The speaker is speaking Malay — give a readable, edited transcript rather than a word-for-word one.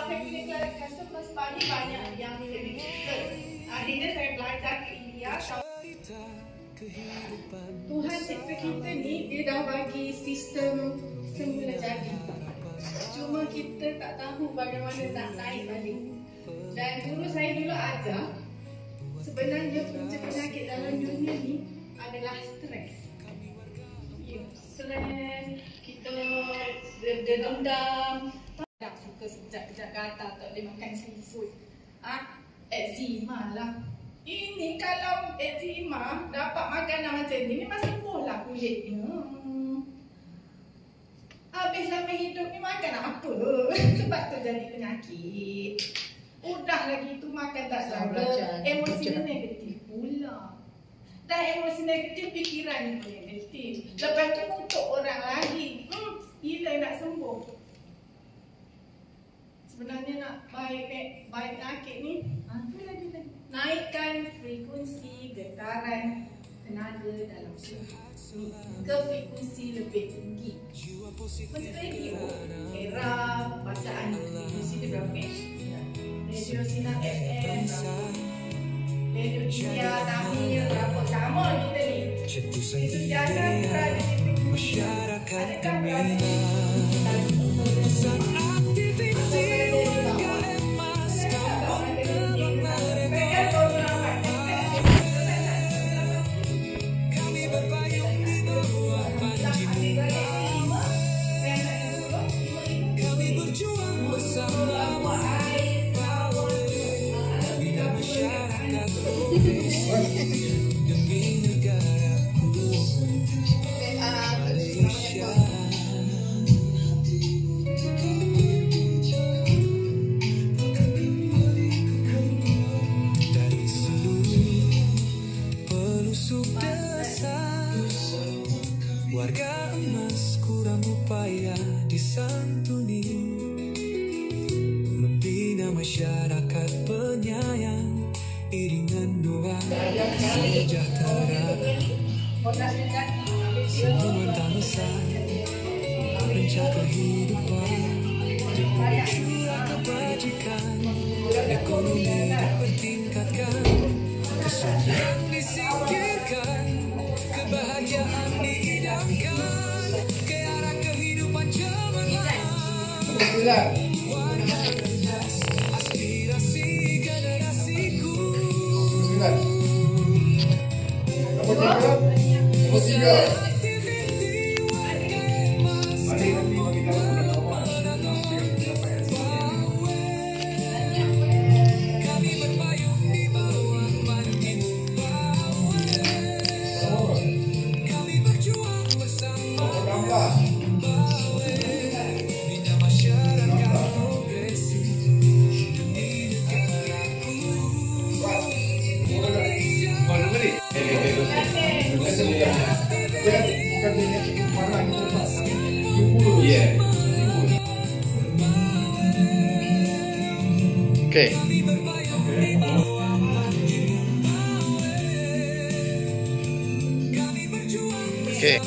saya punya customer pagi banyak yang sedikit. Akhirnya saya belajar ke India. Tuhan cipta kita ni, dia dah bagi sistem semula jadi. Cuma kita tak tahu bagaimana nak naik balik. Dan guru saya dulu ajar, sebenarnya punca penyakit dalam dunia ni adalah stres. Stres, kita dendam, tak suka sekejap-kejap gatal, tak boleh makan seafood. Eczema lah. Ini kalau eczema dapat makanan macam ni, memang sembuh lah kulitnya. Habis lama hidup ni makan apa? Sebab tu jadi penyakit. Udah lagi tu makan tak selera, emosi negatif pula. Dah emosi negatif, fikiran pun negatif. Lepas tu kutuk orang lagi. Gila nak sembuh. Sebenarnya nak baik penyakit ni, naikkan frekuensi getaran tenaga dalam tubuh ke frekuensi lebih tinggi. Macam radio, era bacaan frekuensi dia berapa? Radio Sinar FM berapa? Radio India, Tamil berapa? Sama kita ni. Itu jangan berada di frekuensi. Adakah berada di warga emas kurang upaya disantuni, membina masyarakat penyayang, iringan doa sejahtera, senyuman bangsa, rencana kehidupan, demi curah kebajikan, ekonomi dipertingkatkan, kesulitan disingkirkan, kebahagiaan diidamkan, ke arah kehidupan cemerlang. Warga cerdas, aspirasi generasiku. Nomor 3. Okay. Okay.